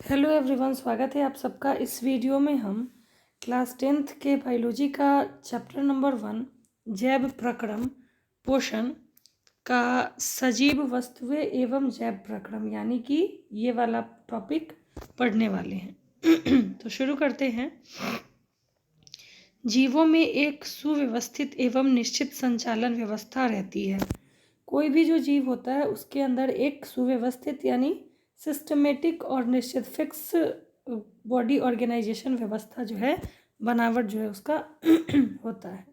Hello everyone, स्वागत है आप सबका। इस वीडियो में हम क्लास 10th के बायोलॉजी का चैप्टर नंबर 1 जैव प्रक्रम पोषण का सजीव वस्तुएं एवं जैव प्रक्रम यानी कि ये वाला टॉपिक पढ़ने वाले हैं। तो शुरू करते हैं। जीवों में एक सुव्यवस्थित एवं निश्चित संचालन व्यवस्था रहती है। कोई भी जो जीव होता है उसके अंदर एक सुव्यवस्थित यानी सिस्टमेटिक और निश्चित फिक्स बॉडी ऑर्गेनाइजेशन व्यवस्था जो है, बनावट जो है उसका होता है।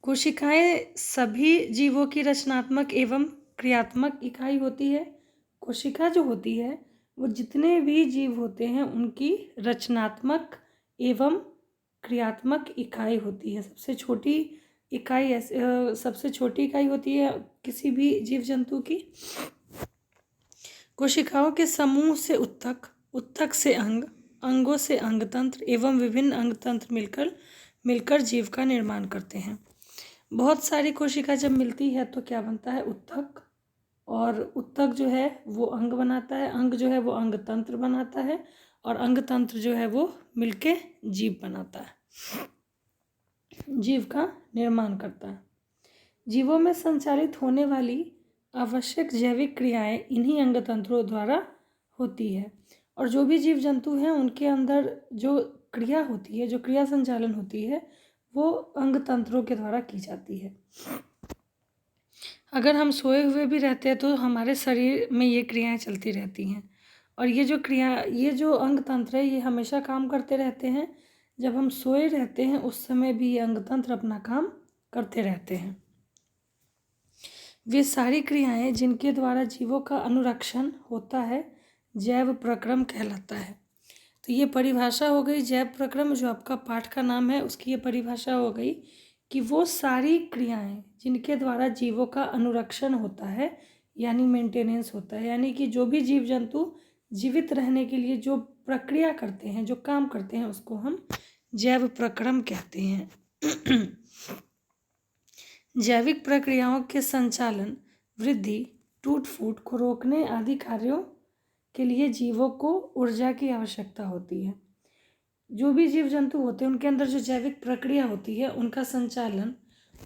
कोशिकाएं सभी जीवों की रचनात्मक एवं क्रियात्मक इकाई होती है। कोशिका जो होती है वो जितने भी जीव होते हैं उनकी रचनात्मक एवं क्रियात्मक इकाई होती है। सबसे छोटी इकाई होती है किसी भी जीव जंतु की। कोशिकाओं के समूह से उत्तक, उत्तक से अंग, अंगों से अंगतंत्र एवं विभिन्न अंगतंत्र मिलकर जीव का निर्माण करते हैं। बहुत सारी कोशिका जब मिलती है तो क्या बनता है, उत्तक, और उत्तक जो है वो अंग बनाता है, अंग जो है वो अंगतंत्र बनाता है, और अंगतंत्र जो है वो मिलके जीव बनाता है, जीव का निर्माण करता है। जीवों में संचालित होने वाली आवश्यक जैविक क्रियाएं इन्हीं अंगतंत्रों द्वारा होती है। और जो भी जीव जंतु हैं उनके अंदर जो क्रिया होती है, जो क्रिया संचालन होती है, वो अंगतंत्रों के द्वारा की जाती है। अगर हम सोए हुए भी रहते हैं तो हमारे शरीर में ये क्रियाएं चलती रहती हैं, और ये जो अंगतंत्र है ये हमेशा काम करते रहते हैं। जब हम सोए रहते हैं उस समय भी ये अंगतंत्र अपना काम करते रहते हैं। वे सारी क्रियाएं जिनके द्वारा जीवों का अनुरक्षण होता है जैव प्रक्रम कहलाता है। तो ये परिभाषा हो गई जैव प्रक्रम, जो आपका पाठ का नाम है उसकी ये परिभाषा हो गई कि वो सारी क्रियाएं जिनके द्वारा जीवों का अनुरक्षण होता है यानी मेंटेनेंस होता है, यानी कि जो भी जीव जंतु जीवित रहने के लिए जो प्रक्रिया करते हैं, जो काम करते हैं, उसको हम जैव प्रक्रम कहते हैं। जैविक प्रक्रियाओं के संचालन, वृद्धि, टूट फूट को रोकने आदि कार्यों के लिए जीवों को ऊर्जा की आवश्यकता होती है। जो भी जीव जंतु होते हैं उनके अंदर जो जैविक प्रक्रिया होती है उनका संचालन,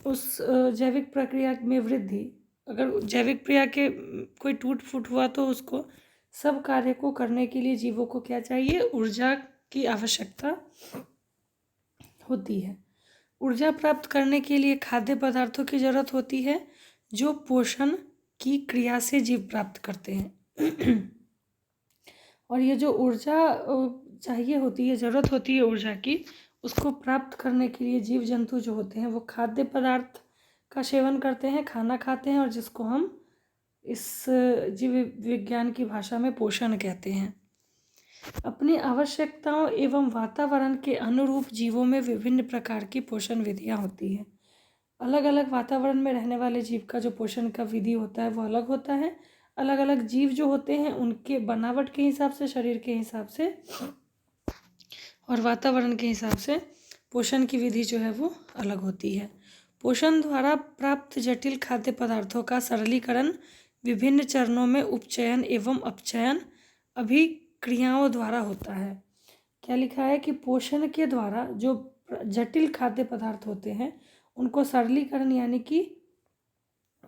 उस जैविक प्रक्रिया में वृद्धि, अगर जैविक प्रक्रिया के कोई टूट फूट हुआ तो उसको सब कार्य को करने के लिए जीवों को क्या चाहिए, ऊर्जा की आवश्यकता होती है। ऊर्जा प्राप्त करने के लिए खाद्य पदार्थों की जरूरत होती है जो पोषण की क्रिया से जीव प्राप्त करते हैं। और ये जो ऊर्जा चाहिए होती है, जरूरत होती है ऊर्जा की, उसको प्राप्त करने के लिए जीव जंतु जो होते हैं वो खाद्य पदार्थ का सेवन करते हैं, खाना खाते हैं, और जिसको हम इस जीव विज्ञान की भाषा में पोषण कहते हैं। अपनी आवश्यकताओं एवं वातावरण के अनुरूप जीवों में विभिन्न प्रकार की पोषण विधियां होती हैं। अलग अलग वातावरण में रहने वाले जीव का जो पोषण का विधि होता है वो अलग होता है। अलग अलग जीव जो होते हैं उनके बनावट के हिसाब से, शरीर के हिसाब से और वातावरण के हिसाब से पोषण की विधि जो है वो अलग होती है। पोषण द्वारा प्राप्त जटिल खाद्य पदार्थों का सरलीकरण विभिन्न चरणों में उपचयन एवं अपचयन अभिक्रियाओं द्वारा होता है। क्या लिखा है कि पोषण के द्वारा जो जटिल खाद्य पदार्थ होते हैं उनको सरलीकरण यानी कि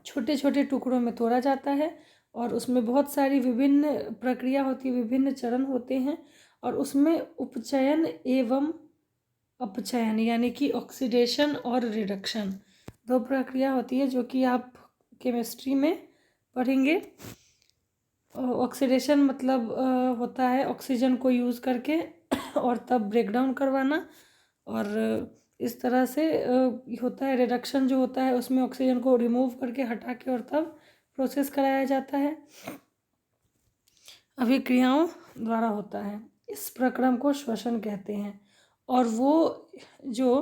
छोटे छोटे टुकड़ों में तोड़ा जाता है, और उसमें बहुत सारी विभिन्न प्रक्रिया होती है, विभिन्न चरण होते हैं, और उसमें उपचयन एवं अपचयन यानी कि ऑक्सीडेशन और रिडक्शन दो प्रक्रिया होती है जो कि आप केमिस्ट्री में पढ़ेंगे। ऑक्सीडेशन मतलब होता है ऑक्सीजन को यूज़ करके और तब ब्रेक डाउन करवाना, और इस तरह से होता है रिडक्शन जो होता है उसमें ऑक्सीजन को रिमूव करके हटा के और तब प्रोसेस कराया जाता है, अभिक्रियाओं द्वारा होता है। इस प्रक्रम को श्वसन कहते हैं। और वो जो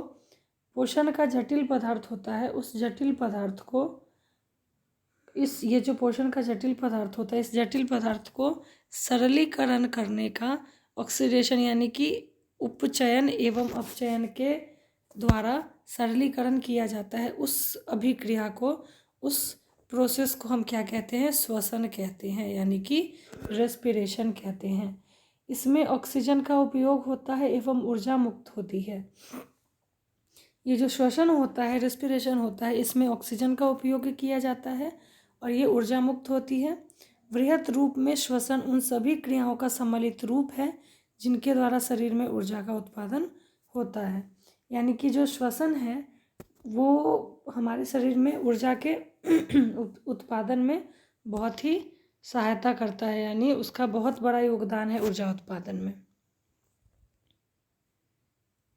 पोषण का जटिल पदार्थ होता है उस जटिल पदार्थ को ये जो पोषण का जटिल पदार्थ होता है इस जटिल पदार्थ को सरलीकरण करने का ऑक्सीडेशन यानी कि उपचयन एवं अपचयन के द्वारा सरलीकरण किया जाता है। उस अभिक्रिया को, उस प्रोसेस को हम क्या कहते हैं? श्वसन कहते हैं, यानी कि रेस्पिरेशन कहते हैं। इसमें ऑक्सीजन का उपयोग होता है एवं ऊर्जा मुक्त होती है। ये जो श्वसन होता है, रेस्पिरेशन होता है, इसमें ऑक्सीजन का उपयोग किया जाता है और ये ऊर्जा मुक्त होती है। वृहत रूप में श्वसन उन सभी क्रियाओं का सम्मिलित रूप है जिनके द्वारा शरीर में ऊर्जा का उत्पादन होता है। यानी कि जो श्वसन है वो हमारे शरीर में ऊर्जा के उत्पादन में बहुत ही सहायता करता है, यानी उसका बहुत बड़ा योगदान है ऊर्जा उत्पादन में।